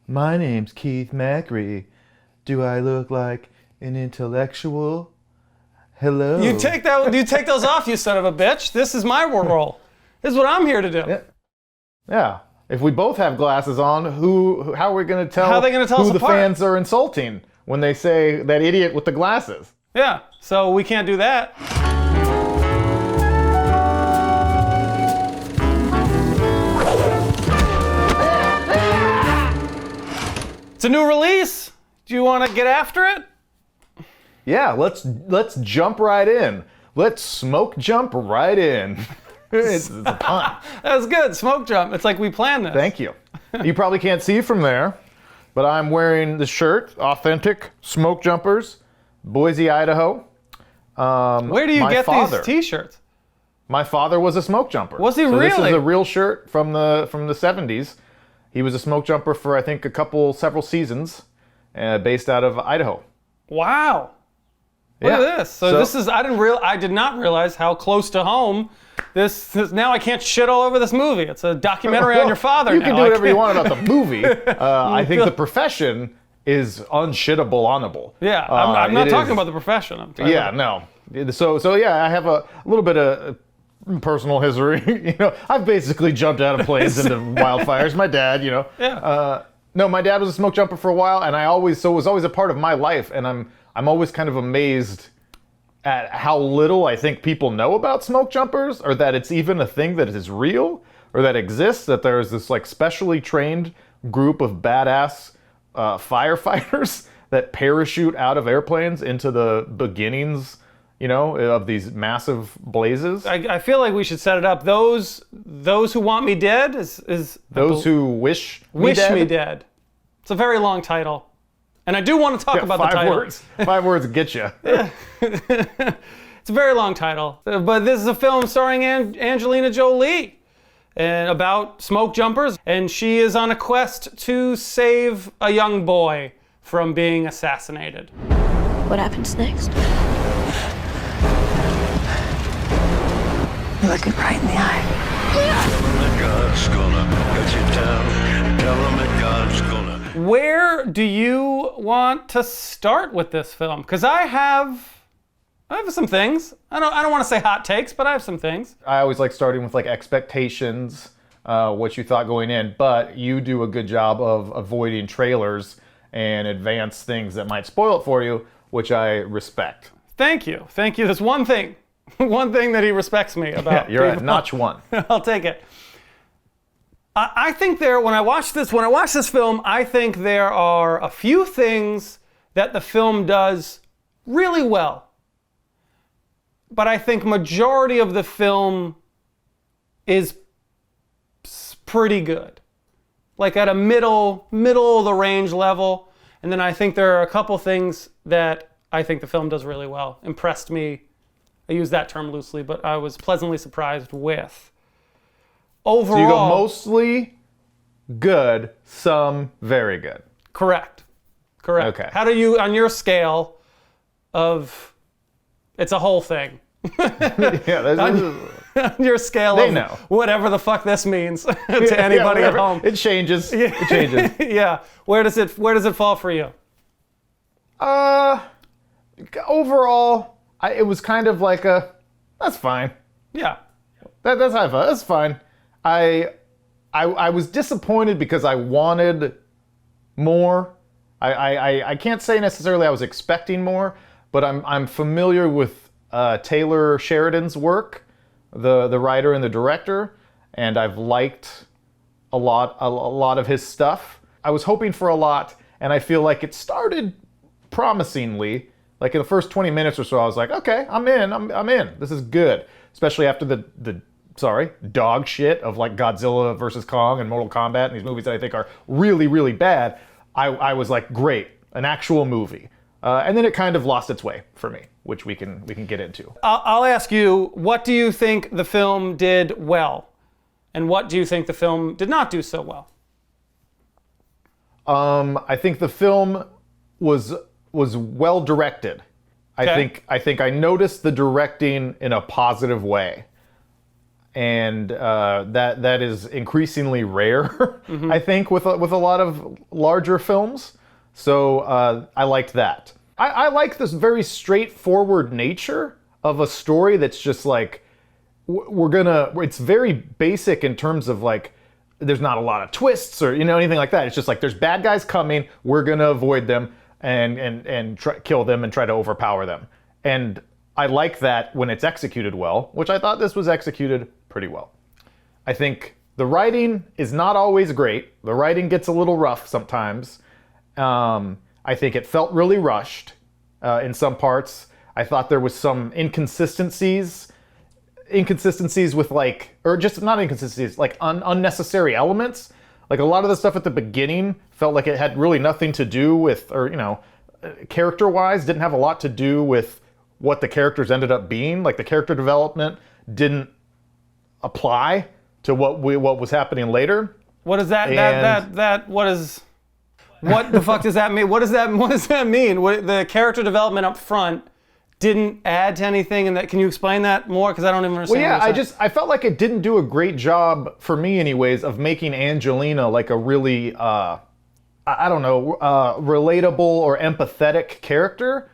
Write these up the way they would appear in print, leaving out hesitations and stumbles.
My name's Keith Macri. Do I look like an intellectual? Hello. You take those off, you son of a bitch. This is my role. This is what I'm here to do. Yeah. If we both have glasses on, how are we going to tell, how are they gonna tell who us the apart? fans are insulting when they say that idiot with the glasses? Yeah, so we can't do that. It's a new release. Do you want to get after it? Yeah, let's jump right in. Let's smoke jump right in. It's a pun. That was good. Smoke jump. It's like we planned this. Thank you. You probably can't see from there, but I'm wearing the shirt, authentic smoke jumpers, Boise, Idaho. Where do you get these t-shirts? My father was a smoke jumper. Was he so really? This is a real shirt from the 70s. He was a smoke jumper for I think several seasons, based out of Idaho. Wow. Look at this. So this is I did not realize how close to home this is. Now I can't shit all over this movie. It's a documentary on your father. You can do whatever you want about the movie. I think the profession is unshittable onable. Yeah, I'm not talking about the profession. I'm talking about So yeah, I have a little bit of personal history. I've basically jumped out of planes into wildfires. My dad, Yeah. No, my dad was a smoke jumper for a while, and it was always a part of my life, and I'm always kind of amazed at how little I think people know about smoke jumpers, or that it's even a thing that is real, or that exists, that there's this like specially trained group of badass firefighters that parachute out of airplanes into the beginnings, of these massive blazes. I feel like we should set it up. Those who want me dead is those who wish me dead. It's a very long title. And I do want to talk about the title. 5 words. 5 words get you. It's a very long title. But this is a film starring Angelina Jolie and about smoke jumpers. And she is on a quest to save a young boy from being assassinated. What happens next? You look it right in the eye. God's gonna cut you down. Tell them that God's gonna. Where do you want to start with this film? Because I have some things. I don't want to say hot takes, but I have some things. I always like starting with like expectations, what you thought going in, but you do a good job of avoiding trailers and advance things that might spoil it for you, which I respect. Thank you. There's one thing that he respects me about. Yeah, you're at notch 1. I'll take it. I think when I watch this film, I think there are a few things that the film does really well. But I think majority of the film is pretty good. Like at a middle of the range level. And then I think there are a couple things that I think the film does really well. Impressed me. I use that term loosely, but I was pleasantly surprised with. Overall, so you go mostly good, some very good. Correct. Okay. How do you, on your scale of, it's a whole thing. On your scale of whatever the fuck this means to anybody at home. It changes. It changes. Yeah. Where does it fall for you? Overall, it was kind of like that's fine. Yeah. That's fine. I was disappointed because I wanted more. I can't say necessarily I was expecting more, but I'm familiar with Taylor Sheridan's work, the writer and the director, and I've liked a lot of his stuff. I was hoping for a lot, and I feel like it started promisingly. Like in the first 20 minutes or so, I was like, okay, I'm in. I'm in. This is good, especially after the dog shit of like Godzilla versus Kong and Mortal Kombat and these movies that I think are really, really bad. I was like, great, an actual movie. And then it kind of lost its way for me, which we can get into. I'll ask you, what do you think the film did well? And what do you think the film did not do so well? I think the film was well directed. Okay. I think I noticed the directing in a positive way. and that is increasingly rare, I think, with a lot of larger films. So I liked that. I like this very straightforward nature of a story that's just like, it's very basic in terms of like, there's not a lot of twists or anything like that. It's just like there's bad guys coming, we're gonna avoid them and kill them and try to overpower them. And I like that when it's executed well, which I thought this was executed pretty well. I think the writing is not always great. The writing gets a little rough sometimes. I think it felt really rushed in some parts. I thought there was some inconsistencies with like, or just not inconsistencies, like unnecessary elements. Like a lot of the stuff at the beginning felt like it had really nothing to do with, or character-wise, didn't have a lot to do with what the characters ended up being. Like the character development didn't apply to what was happening later. What is that? What the fuck does that mean? What does that mean? The character development up front didn't add to anything, and can you explain that more? Because I don't even understand. Well, yeah, I felt like it didn't do a great job, for me anyways, of making Angelina like a really, relatable or empathetic character.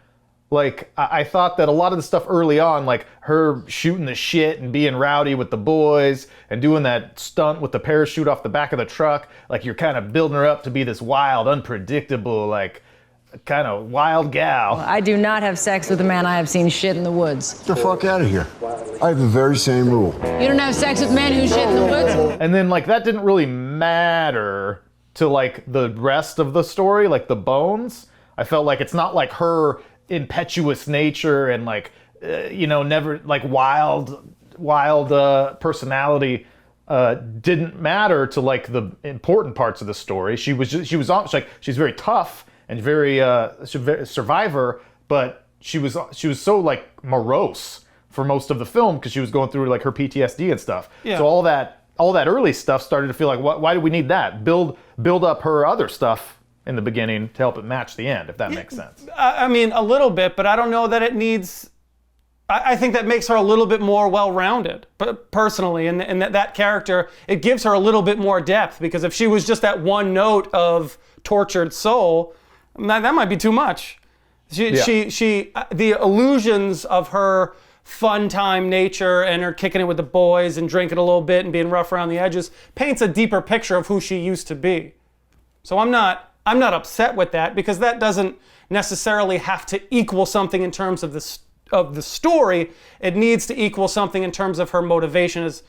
Like, I thought that a lot of the stuff early on, like her shooting the shit and being rowdy with the boys and doing that stunt with the parachute off the back of the truck, like you're kind of building her up to be this wild, unpredictable, like kind of wild gal. I do not have sex with a man I have seen shit in the woods. Get the fuck out of here. I have the very same rule. You don't have sex with men who shit in the woods? And then like that didn't really matter to like the rest of the story, like the bones. I felt like it's not like her impetuous nature and like never like wild personality didn't matter to like the important parts of the story. She's very tough and very survivor, but she was so like morose for most of the film because she was going through like her PTSD and stuff. Yeah. So all that early stuff started to feel like, why do we need that? Build up her other stuff in the beginning to help it match the end, if that makes sense. I mean, a little bit, but I don't know that it needs. I think that makes her a little bit more well-rounded, but personally, and that character, it gives her a little bit more depth, because if she was just that one note of tortured soul, that might be too much. The illusions of her fun time nature and her kicking it with the boys and drinking a little bit and being rough around the edges paints a deeper picture of who she used to be. So I'm not upset with that, because that doesn't necessarily have to equal something in terms of the story. It needs to equal something in terms of her motivation, as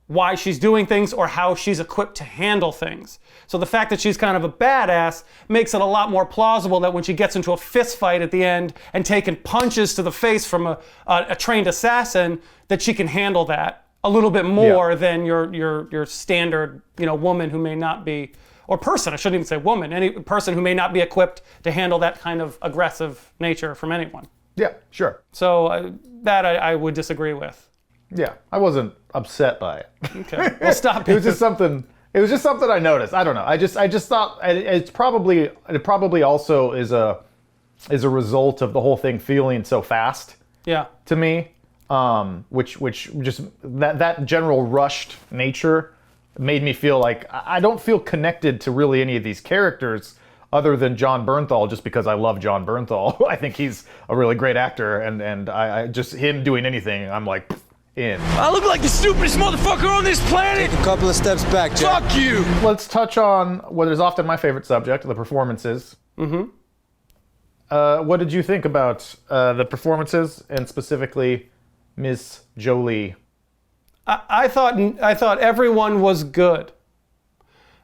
why she's doing things or how she's equipped to handle things. So the fact that she's kind of a badass makes it a lot more plausible that when she gets into a fist fight at the end and taking punches to the face from a trained assassin, that she can handle that a little bit more than your standard woman who may not be, or person, I shouldn't even say woman, any person who may not be equipped to handle that kind of aggressive nature from anyone. Yeah, sure. So that I would disagree with. Yeah, I wasn't upset by it. Okay, well, stop. It was just something I noticed. I don't know. I just thought it probably also is a result of the whole thing feeling so fast. Yeah. To me, which just that general rushed nature made me feel like I don't feel connected to really any of these characters other than Jon Bernthal, just because I love Jon Bernthal. I think he's a really great actor, and I just him doing anything, I'm like in. I look like the stupidest motherfucker on this planet. Take a couple of steps back, Jack. Fuck you. Let's touch on what is often my favorite subject, the performances. Mm-hmm. What did you think about the performances, and specifically Miss Jolie? I thought everyone was good.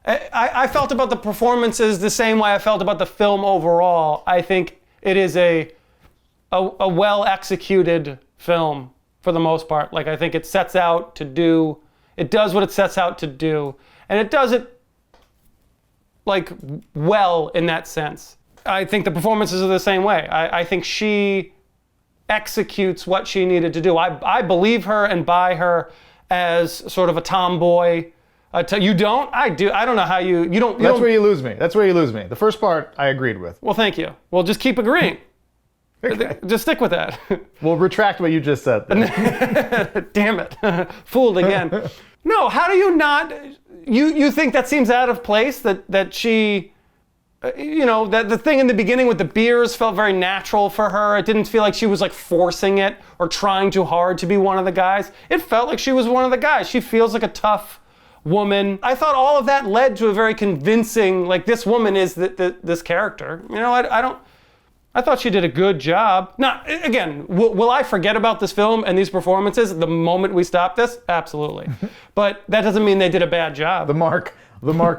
I felt about the performances the same way I felt about the film overall. I think it is a well-executed film for the most part. Like, I think it does what it sets out to do, and it does it like well in that sense. I think the performances are the same way. I think she executes what she needed to do. I believe her and buy her as sort of a tomboy. You don't? I do. I don't know how you don't. That's where you lose me. The first part I agreed with. Well, thank you. Well, just keep agreeing. Just stick with that. We'll retract what you just said then. Damn it. Fooled again. No, how do you not... You think that seems out of place? That she... that the thing in the beginning with the beers felt very natural for her. It didn't feel like she was like forcing it or trying too hard to be one of the guys. It felt like she was one of the guys. She feels like a tough woman. I thought all of that led to a very convincing, like, this woman is this character. I thought she did a good job. Now, again, will I forget about this film and these performances the moment we stop this? Absolutely. But that doesn't mean they did a bad job. The mark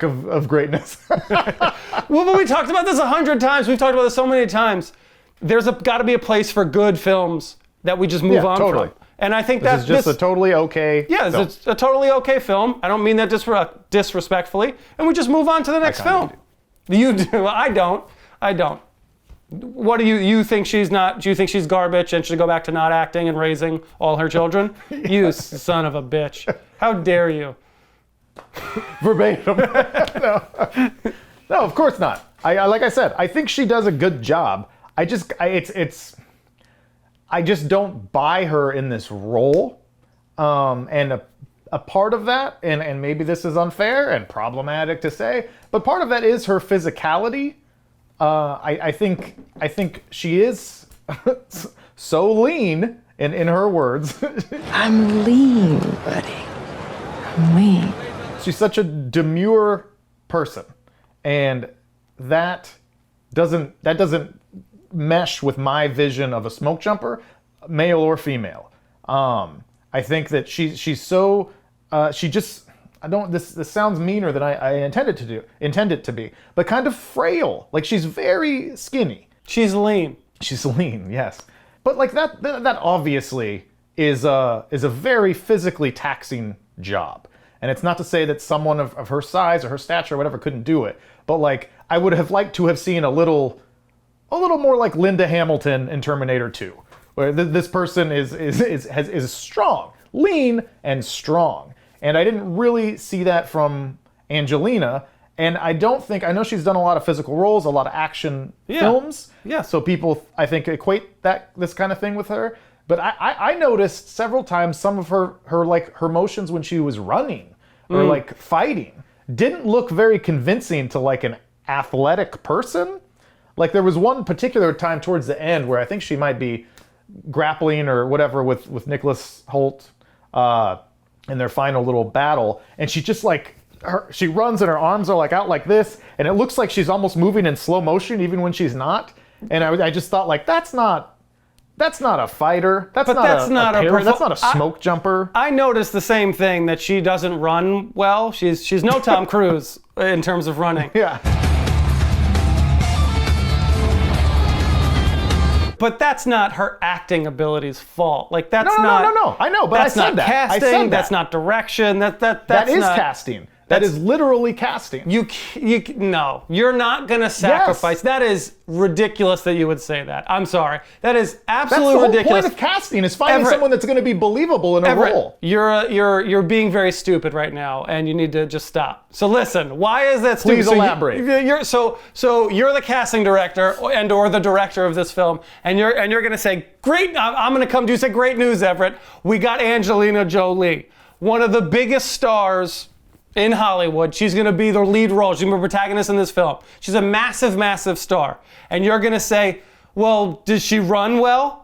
of greatness. Well, but we talked about this 100 times. We've talked about this so many times. There's got to be a place for good films that we just move on totally. from. And I think This is just a totally okay film. It's a totally okay film. I don't mean that disrespectfully. And we just move on to the next film. You do. I don't. What do you think she's not? Do you think she's garbage and should go back to not acting and raising all her children? You son of a bitch. How dare you? Verbatim. No, of course not. I like I said, I think she does a good job. I just don't buy her in this role. And a part of that, and maybe this is unfair and problematic to say, but part of that is her physicality. I think she is so lean, in her words. I'm lean, buddy. I'm lean. She's such a demure person, and that doesn't mesh with my vision of a smoke jumper, male or female. I think that she's so this sounds meaner than I intend it to be, but kind of frail. Like, she's very skinny. She's lean. She's lean, yes. But like that obviously is a very physically taxing job. And it's not to say that someone of her size or her stature or whatever couldn't do it. But like, I would have liked to have seen a little more like Linda Hamilton in Terminator 2, where this person is strong, lean and strong. And I didn't really see that from Angelina. And I know she's done a lot of physical roles, a lot of action films. Yeah. So people, I think, equate this kind of thing with her. But I noticed several times some of her motions when she was running or like fighting didn't look very convincing to like an athletic person. Like, there was one particular time towards the end where I think she might be grappling or whatever with Nicholas Hoult in their final little battle, and she just like she runs and her arms are like out like this, and it looks like she's almost moving in slow motion even when she's not. And I just thought, like, that's not a fighter. That's not a smoke jumper. I noticed the same thing, that she doesn't run well. She's no Tom Cruise in terms of running. Yeah. But that's not her acting ability's fault. Like, that's No. I know, but that's I said not that. casting. I said that. That's not direction. That is not casting. That is literally casting. No, you're not gonna sacrifice. Yes. That is ridiculous that you would say that. I'm sorry. That is absolutely That's the whole ridiculous. point of casting, is finding Everett, someone that's going to be believable in a role. You're being very stupid right now, and you need to just stop. So listen, why is that stupid? Please elaborate. So you're the casting director or the director of this film, and you're gonna say, great. I'm gonna come to you and say, great news, Everett. We got Angelina Jolie, one of the biggest stars in Hollywood. She's going to be the lead role. She's going to be a protagonist in this film. She's a massive, massive star. And you're going to say, well, does she run well?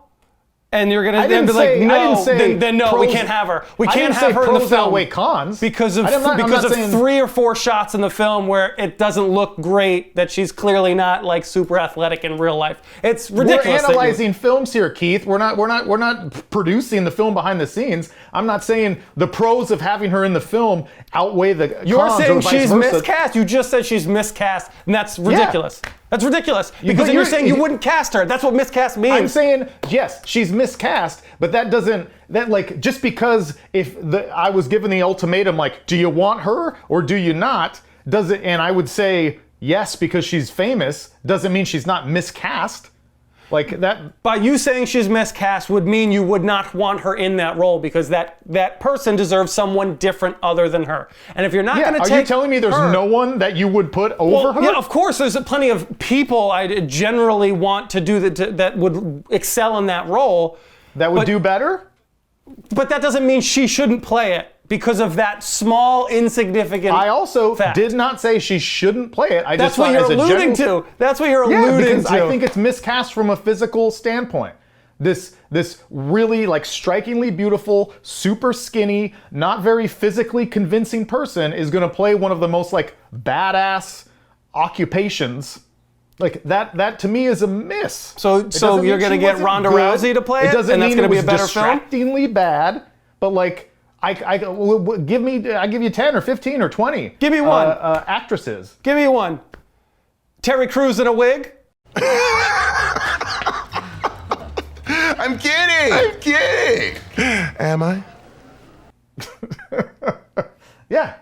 And you're going to then be like, no, then no, we can't have her. We can't have her in the film. Outweigh cons. Because of 3 or 4 shots in the film where it doesn't look great, that she's clearly not like super athletic in real life. It's ridiculous. We're analyzing films here, Keith. We're not producing the film behind the scenes. I'm not saying the pros of having her in the film outweigh the cons. You're saying or vice she's versa. miscast. You just said she's miscast, and that's ridiculous. Yeah. That's ridiculous. Because then you're saying you wouldn't cast her. That's what miscast means. I'm saying, yes, she's miscast, but just because I was given the ultimatum, like, do you want her or do you not? And I would say yes because she's famous, doesn't mean she's not miscast. Like that. By you saying she's miscast would mean you would not want her in that role because that person deserves someone different other than her. And if you're not going to take Are you telling me there's no one that you would put over her? Yeah, of course. There's plenty of people I generally want to do that would excel in that role. That would do better? But that doesn't mean she shouldn't play it because of that small, insignificant I also fact. did not say she shouldn't play it. That's what you're alluding to. That's what you're alluding because to. I think it's miscast from a physical standpoint. This really like strikingly beautiful, super skinny, not very physically convincing person is going to play one of the most like badass occupations. Like that to me is a miss. So you're going to get Ronda Rousey to play it, doesn't and that's mean going to be it a was better film? distractingly bad, but like I give you 10 or 15 or 20. Give me one. Actresses. Give me one. Terry Crews in a wig? I'm kidding. Am I? Yeah.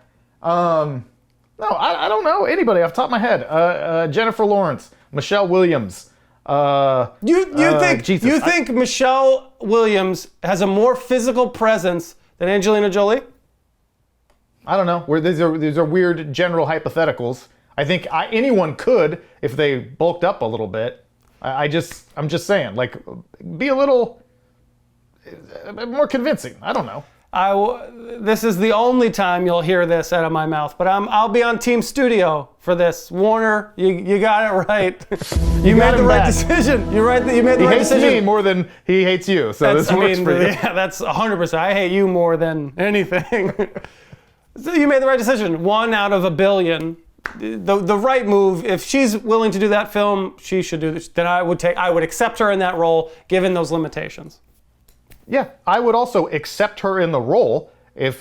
No, I don't know anybody off the top of my head. Jennifer Lawrence, Michelle Williams. You think Michelle Williams has a more physical presence than Angelina Jolie? I don't know. These are weird general hypotheticals. I think anyone could if they bulked up a little bit. I'm just saying, like, be a little more convincing. I don't know. This is the only time you'll hear this out of my mouth, but I'll be on Team Studio for this. Warner, you got it right. You made the right decision. You made the right decision. He hates me more than he hates you, so this works for you. Yeah, that's 100%. I hate you more than anything. So you made the right decision. 1 out of a billion. The right move. If she's willing to do that film, she should do this. Then I would accept her in that role, given those limitations. Yeah, I would also accept her in the role if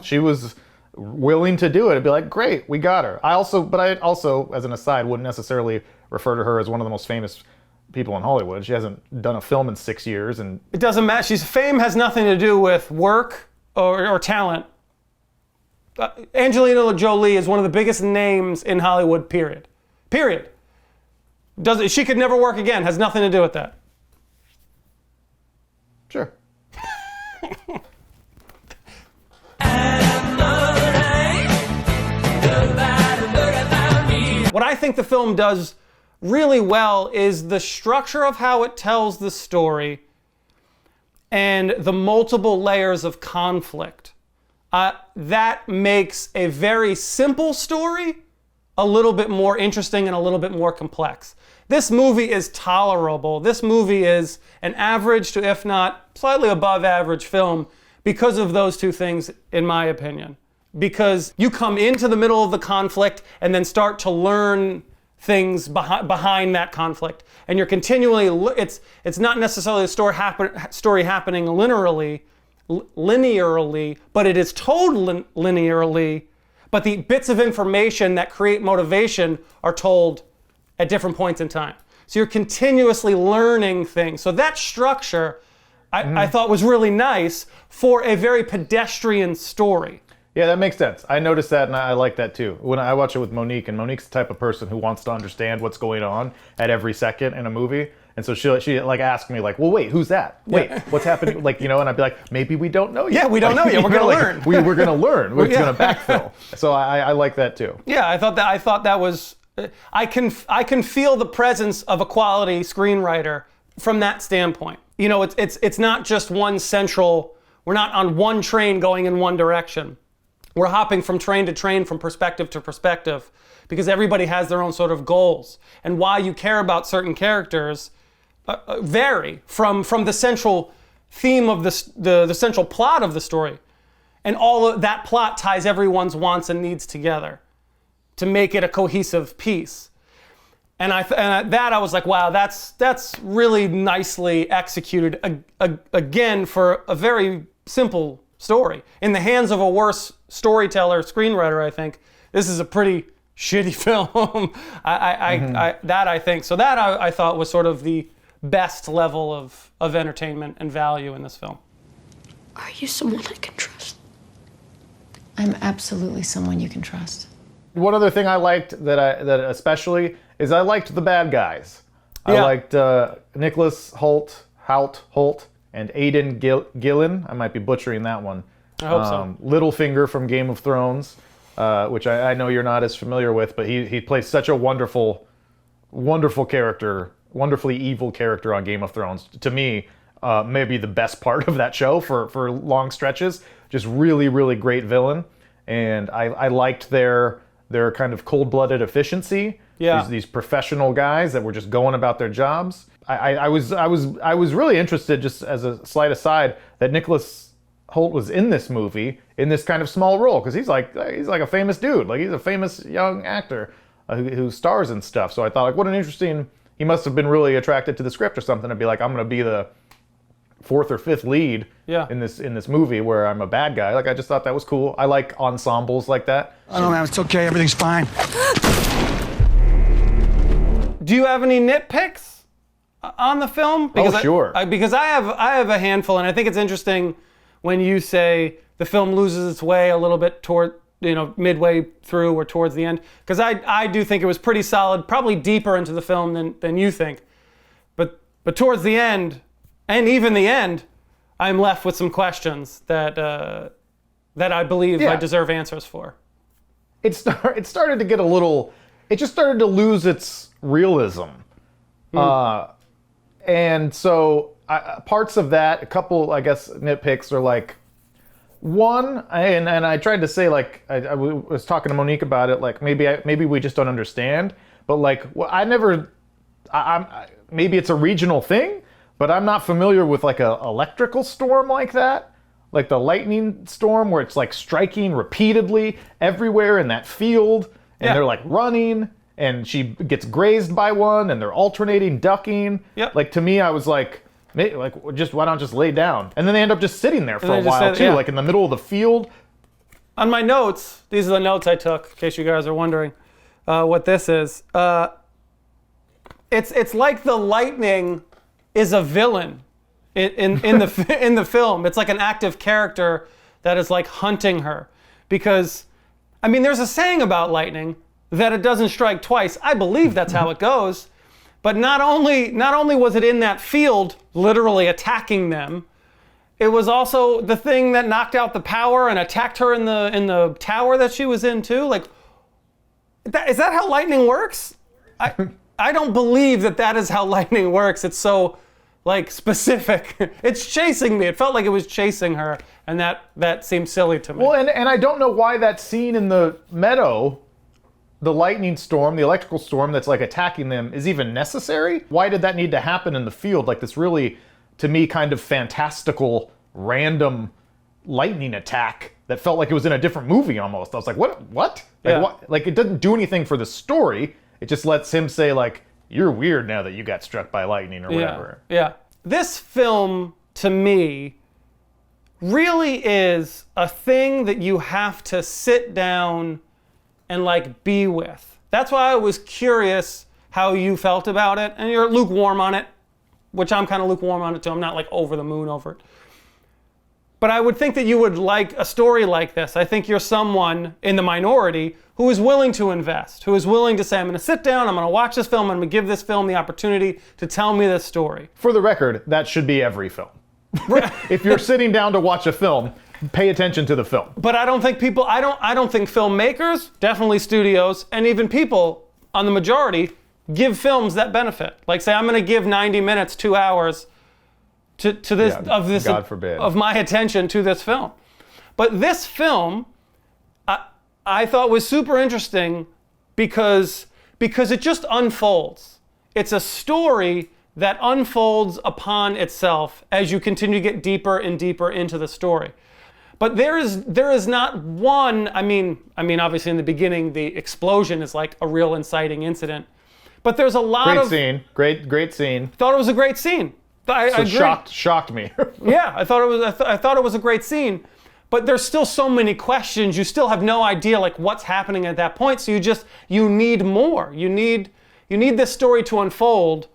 she was willing to do it. It'd be like, great, we got her. I also, as an aside, wouldn't necessarily refer to her as one of the most famous people in Hollywood. She hasn't done a film in 6 years, and it doesn't matter. Fame has nothing to do with work or talent. Angelina Jolie is one of the biggest names in Hollywood. Period. She could never work again. Has nothing to do with that. Sure. What I think the film does really well is the structure of how it tells the story and the multiple layers of conflict. That makes a very simple story a little bit more interesting and a little bit more complex. This movie is tolerable. This movie is an average to, if not slightly above average film because of those two things, in my opinion. Because you come into the middle of the conflict and then start to learn things behind that conflict. And you're continually, it's not necessarily a story happening linearly, but it is told linearly, but the bits of information that create motivation are told at different points in time. So you're continuously learning things. So that structure, I thought was really nice for a very pedestrian story. Yeah, that makes sense. I noticed that, and I like that too. When I watch it with Monique, and Monique's the type of person who wants to understand what's going on at every second in a movie. And so she like asked me like, well, wait, who's that? Wait, what's happening? Like, and I'd be like, maybe we don't know yet. Yeah, we don't know yet. We're going to learn. We're going to learn. It's going to backfill. So I like that too. Yeah, I thought that was, I can feel the presence of a quality screenwriter from that standpoint. It's not just one central, we're not on one train going in one direction. We're hopping from train to train, from perspective to perspective, because everybody has their own sort of goals. And why you care about certain characters vary from the central theme of the central plot of the story. And all of that plot ties everyone's wants and needs together to make it a cohesive piece. And I was like, wow, that's really nicely executed again for a very simple story. In the hands of a worse storyteller, screenwriter, I think this is a pretty shitty film. I think. So that I thought was sort of the best level of entertainment and value in this film. Are you someone I can trust? I'm absolutely someone you can trust. One other thing I liked that especially is I liked the bad guys. I Yeah. liked Nicholas Hoult, and Aidan Gillen. I might be butchering that one. I hope so. Littlefinger from Game of Thrones, which I know you're not as familiar with, but he plays such a wonderful character, wonderfully evil character on Game of Thrones. To me, maybe the best part of that show for long stretches. Just really, really great villain. And I liked their kind of cold-blooded efficiency. Yeah. These professional guys that were just going about their jobs. I was really interested, just as a slight aside, that Nicholas Hoult was in this movie in this kind of small role, because he's like a famous dude, like he's a famous young actor who stars and stuff. So I thought, like, what an interesting. He must have been really attracted to the script or something to be like, I'm going to be the fourth or fifth lead in this movie where I'm a bad guy. Like, I just thought that was cool. I like ensembles like that. I don't know, man. It's okay. Everything's fine. Do you have any nitpicks on the film? Sure. Because I have a handful, and I think it's interesting when you say the film loses its way a little bit toward, midway through or towards the end. Because I do think it was pretty solid, probably deeper into the film than you think. But towards the end, and even the end, I'm left with some questions that I believe I deserve answers for. It started to get a little. It just started to lose its realism, and so parts of that, a couple, I guess, nitpicks are like, one, and I tried to say, like, I was talking to Monique about it, like maybe we just don't understand, but like, well, maybe it's a regional thing, but I'm not familiar with like a electrical storm like that. Like the lightning storm where it's like striking repeatedly everywhere in that field, and they're like running, and she gets grazed by one, and they're alternating, ducking. Yep. Like, to me, I was like, just why not just lay down? And then they end up just sitting there for a while too, like in the middle of the field. On my notes, these are the notes I took, in case you guys are wondering what this is. It's like the lightning is a villain in the film. It's like an active character that is like hunting her, because I mean, there's a saying about lightning that it doesn't strike twice. I believe that's how it goes. But not only was it in that field literally attacking them, it was also the thing that knocked out the power and attacked her in the tower that she was in too. Like, is that how lightning works? I don't believe that is how lightning works. It's so like specific. It's chasing me. It felt like it was chasing her, and that seemed silly to me. Well, and I don't know why that scene in the meadow, the lightning storm, the electrical storm that's like attacking them, is even necessary. Why did that need to happen in the field? Like this really, to me, kind of fantastical, random lightning attack that felt like it was in a different movie almost. I was like, what? Like, what? Like, it doesn't do anything for the story. It just lets him say, like, you're weird now that you got struck by lightning or whatever. Yeah. This film, to me, really is a thing that you have to sit down and like be with. That's why I was curious how you felt about it, and you're lukewarm on it, which I'm kind of lukewarm on it too. I'm not like over the moon over it. But I would think that you would like a story like this. I think you're someone in the minority who is willing to invest, who is willing to say, I'm going to sit down, I'm going to watch this film, I'm going to give this film the opportunity to tell me this story. For the record, that should be every film. If you're sitting down to watch a film, pay attention to the film. But I don't think people, I don't think filmmakers, definitely studios, and even people on the majority give films that benefit. Like, say, I'm going to give 90 minutes, 2 hours to this, God forbid, of my attention to this film. But this film, I thought was super interesting because it just unfolds. It's a story that unfolds upon itself as you continue to get deeper and deeper into the story. But there is not one, I mean, obviously in the beginning, the explosion is like a real inciting incident. But there's a lot of... Great scene. Thought it was a great scene. I agree. Shocked me. Yeah, I thought it was a great scene. But there's still so many questions. You still have no idea like what's happening at that point. So you need more. You need this story to unfold.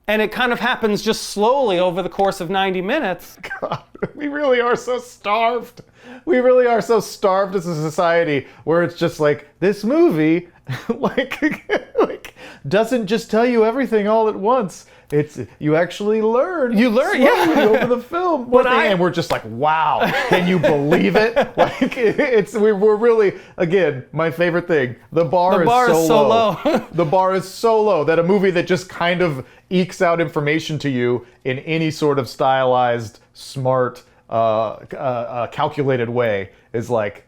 And it kind of happens just slowly over the course of 90 minutes. God, we really are so starved. We really are so starved as a society where it's just like, this movie, like doesn't just tell you everything all at once. It's you actually learn. You learn, slowly yeah. over the film. But And we're just like, wow, can you believe it? Like we're really, again, my favorite thing. The bar is so low. The bar is so low that a movie that just kind of ekes out information to you in any sort of stylized, smart, calculated way is like,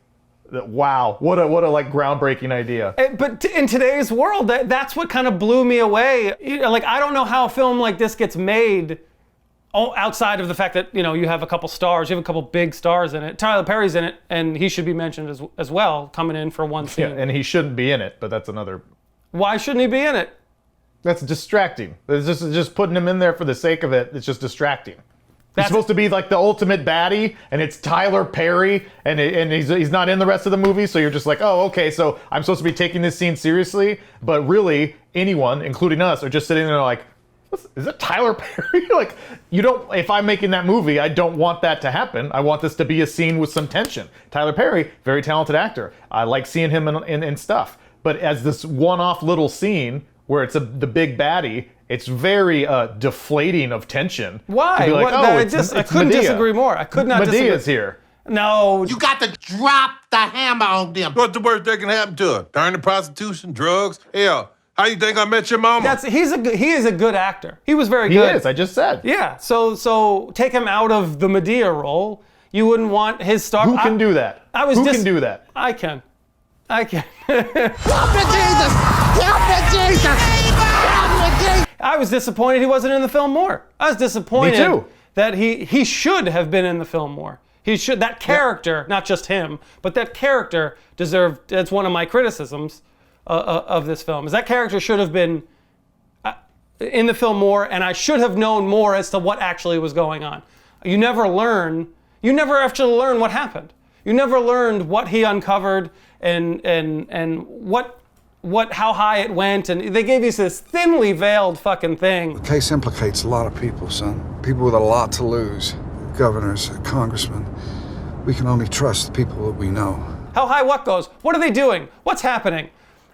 wow, what a like groundbreaking idea. But in today's world, that's what kind of blew me away. Like, I don't know how a film like this gets made outside of the fact that, you have a couple stars, you have a couple big stars in it. Tyler Perry's in it, and he should be mentioned as well, coming in for one scene. Yeah, and he shouldn't be in it, but that's another. Why shouldn't he be in it? That's distracting. It's just putting him in there for the sake of it. It's just distracting. He's supposed to be like the ultimate baddie, and it's Tyler Perry, and he's not in the rest of the movie, so you're just like, oh, okay, so I'm supposed to be taking this scene seriously, but really, anyone, including us, are just sitting there like, is it Tyler Perry? Like, you don't, if I'm making that movie, I don't want that to happen. I want this to be a scene with some tension. Tyler Perry, very talented actor. I like seeing him in stuff, but as this one-off little scene where it's the big baddie, it's very deflating of tension. Why? Like, I couldn't disagree more. I could not disagree. Medea's here. No. You got to drop the hammer on them. What's the worst that can happen to her? Turn to prostitution, drugs? Hell, how you think I met your mama? He is a good actor. He was very He good. is, I just said. Yeah, so take him out of the Medea role. You wouldn't want his star. Who can do that? Who can do that? I can. Help me, Jesus! Help me, Jesus! Help me, Jesus! I was disappointed he wasn't in the film more. I was disappointed Me too. that he should have been in the film more. That character, not just him, but that character deserved, that's one of my criticisms of this film, is that character should have been in the film more, and I should have known more as to what actually was going on. You never actually learn what happened. You never learned what he uncovered and how high it went, and they gave you this thinly veiled fucking thing. The case implicates a lot of people, son. People with a lot to lose. Governors, congressmen. We can only trust the people that we know. How high what goes? What are they doing? What's happening?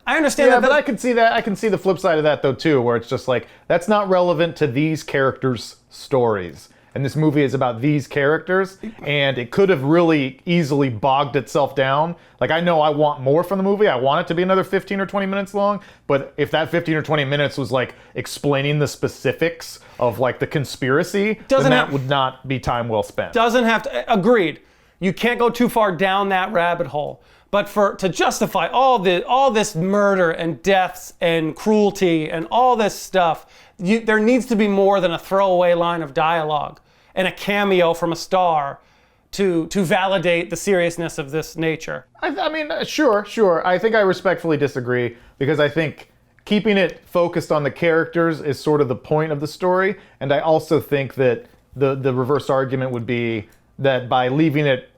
I understand that. Yeah, but I can see that. I can see the flip side of that though too, where it's just like that's not relevant to these characters' stories. And this movie is about these characters, and it could have really easily bogged itself down. Like, I know I want more from the movie. I want it to be another 15 or 20 minutes long, but if that 15 or 20 minutes was like explaining the specifics of like the conspiracy, then that would not be time well spent. Doesn't have to, agreed. You can't go too far down that rabbit hole. But to justify all this murder and deaths and cruelty and all this stuff, there needs to be more than a throwaway line of dialogue and a cameo from a star to validate the seriousness of this nature. I mean, sure. I think I respectfully disagree, because I think keeping it focused on the characters is sort of the point of the story, and I also think that the reverse argument would be that by leaving it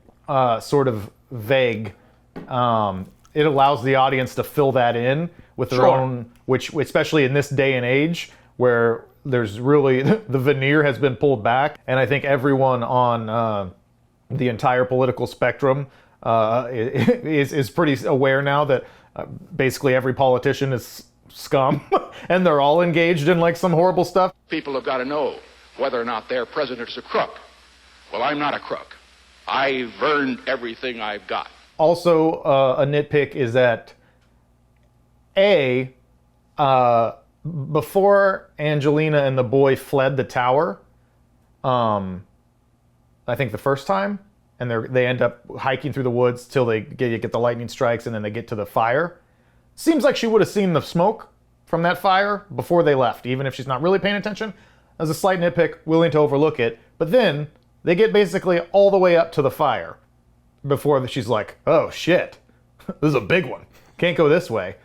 sort of vague, it allows the audience to fill that in with their own, which especially in this day and age where there's really, the veneer has been pulled back, and I think everyone on the entire political spectrum is pretty aware now that basically every politician is scum, and they're all engaged in like some horrible stuff. People have got to know whether or not their president's a crook. Well, I'm not a crook. I've earned everything I've got. Also, a nitpick is that before Angelina and the boy fled the tower, I think the first time, and they end up hiking through the woods till they get the lightning strikes, and then they get to the fire. Seems like she would have seen the smoke from that fire before they left, even if she's not really paying attention. As a slight nitpick, willing to overlook it. But then they get basically all the way up to the fire before she's like, oh shit, this is a big one. Can't go this way.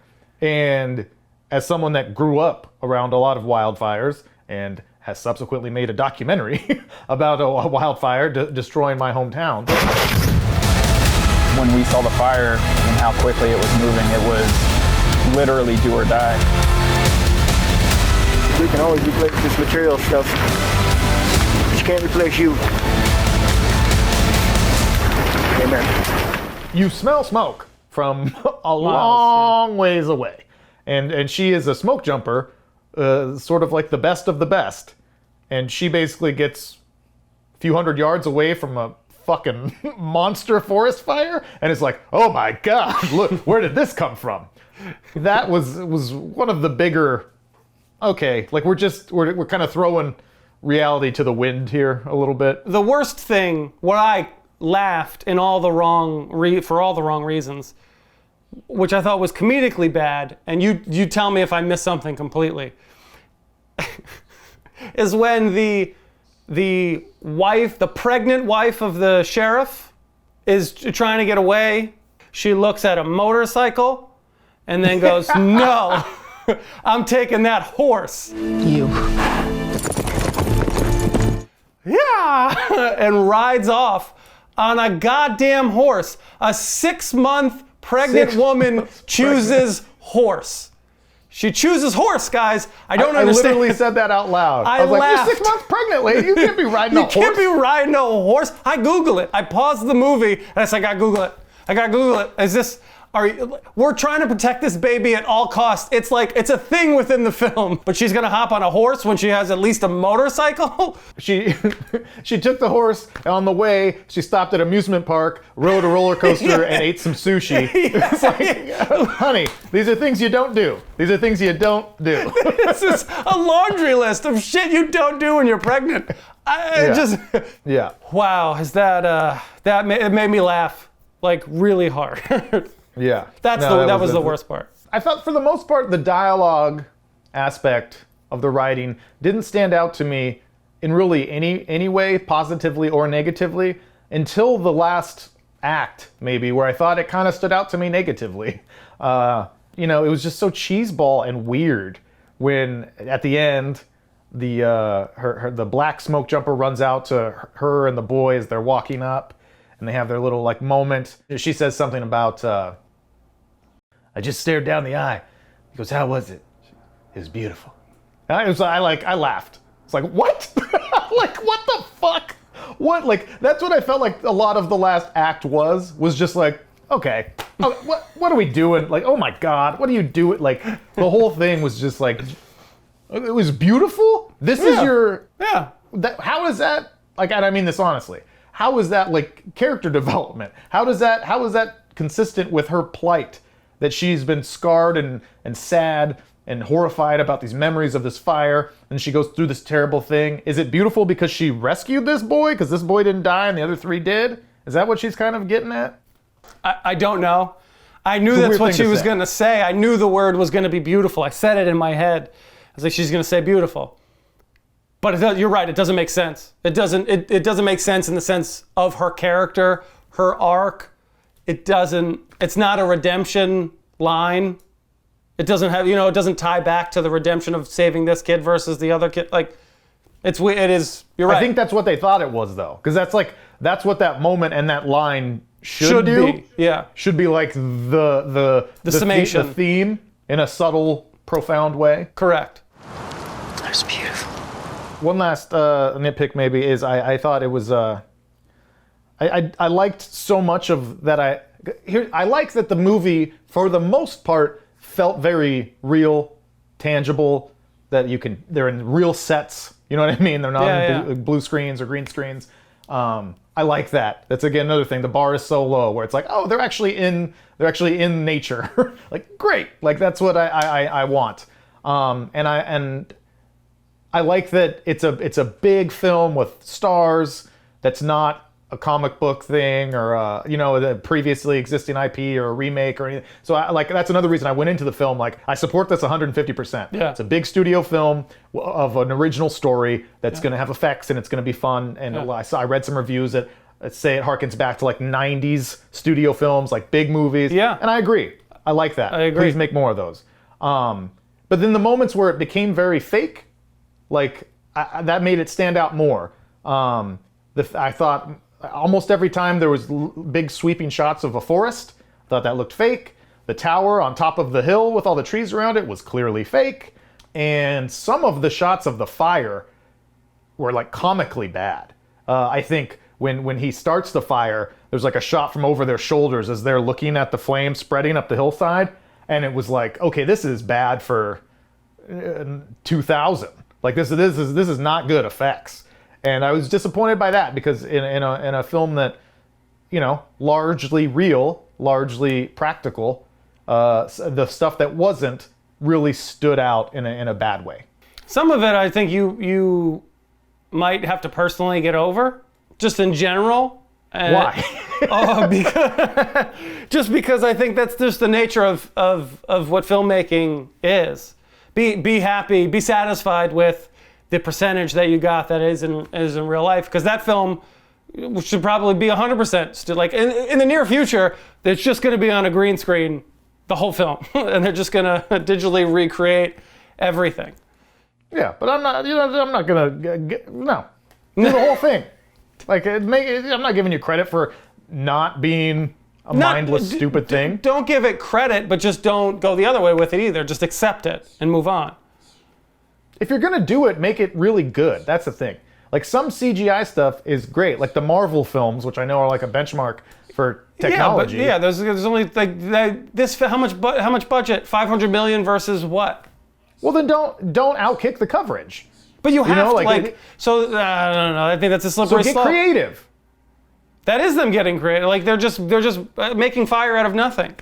And as someone that grew up around a lot of wildfires and has subsequently made a documentary about a wildfire destroying my hometown. When we saw the fire and how quickly it was moving, it was literally do or die. We can always replace this material stuff, but you can't replace you. Amen. You smell smoke from a long ways away. and she is a smoke jumper, sort of like the best of the best, and she basically gets a few hundred yards away from a fucking monster forest fire, and it's like, oh my god, look, where did this come from? That was one of the bigger. Okay, like we're kind of throwing reality to the wind here a little bit. The worst thing, where I laughed in all the wrong for all the wrong reasons, which I thought was comedically bad, and you tell me if I missed something completely, is when the wife, the pregnant wife of the sheriff, is trying to get away. She looks at a motorcycle and then goes, no, I'm taking that horse. You. Yeah, and rides off on a goddamn horse. A 6-month pregnant woman chooses horse. She chooses horse, guys. I don't understand. I literally said that out loud. I was like, laughed. you're 6 months pregnant, lady. You can't be riding a horse. You can't be riding a horse. I Google it. I paused the movie and I said, I gotta Google it. I gotta Google it. Is this, we're trying to protect this baby at all costs. It's like, it's a thing within the film, but she's gonna hop on a horse when she has at least a motorcycle? She took the horse, and on the way, she stopped at an amusement park, rode a roller coaster, and ate some sushi. It's like, honey, these are things you don't do. These are things you don't do. This is a laundry list of shit you don't do when you're pregnant. Yeah. Wow, is that, it made me laugh, like, really hard. Yeah. That was the worst part. I thought for the most part the dialogue aspect of the writing didn't stand out to me in really any way, positively or negatively, until the last act, maybe, where I thought it kind of stood out to me negatively. It was just so cheeseball and weird when at the end the black smoke jumper runs out to her and the boy as they're walking up, and they have their little like moment. She says something about, I just stared down the eye. He goes, how was it? It was beautiful. I laughed. It's like, what? Like, what the fuck? What? Like, that's what I felt like a lot of the last act was just like, okay, what are we doing? Like, oh my God, what are you doing? Like, the whole thing was just like, it was beautiful? This is your... Yeah. How is that, like, and I mean this honestly, how is that like character development? How is that consistent with her plight? That she's been scarred and sad and horrified about these memories of this fire, and she goes through this terrible thing. Is it beautiful because she rescued this boy? Because this boy didn't die and the other 3 did? Is that what she's kind of getting at? I don't know. I knew that's what she was going to say. I knew the word was going to be beautiful. I said it in my head. I was like, she's going to say beautiful. But you're right, it doesn't make sense. It doesn't make sense in the sense of her character, her arc. It's not a redemption line. It doesn't have, it doesn't tie back to the redemption of saving this kid versus the other kid. Like, it is, you're right. I think that's what they thought it was though. Because that's what that moment and that line should do. Be, yeah. Should be like the summation. The theme in a subtle, profound way. Correct. That's beautiful. One last nitpick maybe is I thought it was, I liked so much of that. I like that the movie, for the most part, felt very real, tangible. That they're in real sets. You know what I mean? They're not blue screens or green screens. I like that. That's again another thing. The bar is so low where it's like, oh, they're actually in nature. Like, great. Like, that's what I want. And I like that it's a big film with stars. That's not a comic book thing or the previously existing IP or a remake or anything. So that's another reason I went into the film like I support this 150%. Yeah. It's a big studio film of an original story that's going to have effects and it's going to be fun. And I read some reviews that say it harkens back to like 90s studio films, like big movies. Yeah. And I agree. I like that. I agree. Please make more of those. But then the moments where it became very fake, like that made it stand out more. I thought almost every time there was big sweeping shots of a forest, I thought that looked fake. The tower on top of the hill with all the trees around it was clearly fake. And some of the shots of the fire were like comically bad. I think when he starts the fire, there's like a shot from over their shoulders as they're looking at the flames spreading up the hillside. and it was like, okay, this is bad for 2000. Like this is not good effects. And I was disappointed by that because in a film that, you know, largely real, largely practical, the stuff that wasn't really stood out in a bad way. Some of it I think you might have to personally get over, just in general. Why? Because I think that's just the nature of what filmmaking is. Be happy, be satisfied with the percentage that you got that is in real life, because that film should probably be 100% still, like in the near future, it's just going to be on a green screen the whole film and they're just going to digitally recreate everything. Yeah, but I'm not going to do the whole thing. Like I'm not giving you credit for not being a mindless stupid thing. Don't give it credit, but just don't go the other way with it either. Just accept it and move on. If you're gonna do it, make it really good. That's the thing. Like some CGI stuff is great, like the Marvel films, which I know are like a benchmark for technology. Yeah, but there's only like this. How much budget? 500 million versus what? Well, then don't outkick the coverage. But you have to so I don't know. I think that's a slippery slope. So get creative. That is them getting creative. Like they're just making fire out of nothing.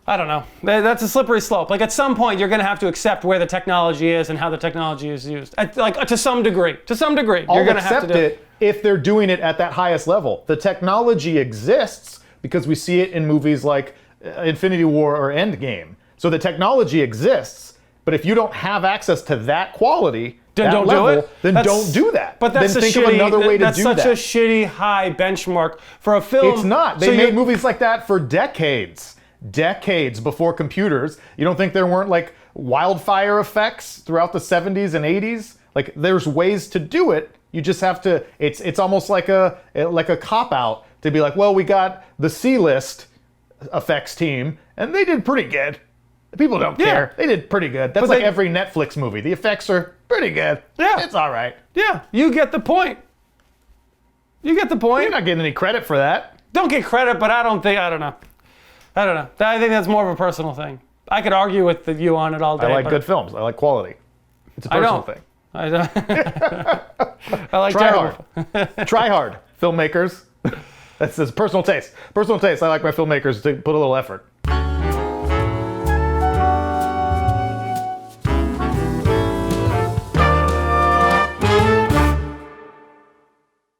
I don't know. That's a slippery slope. Like at some point, you're going to have to accept where the technology is and how the technology is used. Like to some degree. To some degree, you're going to have to do it if they're doing it at that highest level. The technology exists because we see it in movies like Infinity War or Endgame. So the technology exists, but if you don't have access to that quality, then don't do it. Then don't do that. But that's then think of another way to do that. That's such a shitty high benchmark for a film. It's not. They made movies like that for decades before computers. You don't think there weren't like wildfire effects throughout the 70s and 80s? Like there's ways to do it. You just have to. It's almost like a cop out to be like, well, we got the C-list effects team and they did pretty good. People don't care. They did pretty good. That's like every Netflix movie. The effects are pretty good. Yeah. It's all right. Yeah. You get the point. You get the point. You're not getting any credit for that. Don't get credit, but I don't know. I think that's more of a personal thing. I could argue with you on it all day. I like good films. I like quality. It's a personal thing. I don't. I like Try terrible. hard. Try hard, filmmakers. That's personal taste. Personal taste. I like my filmmakers to put a little effort.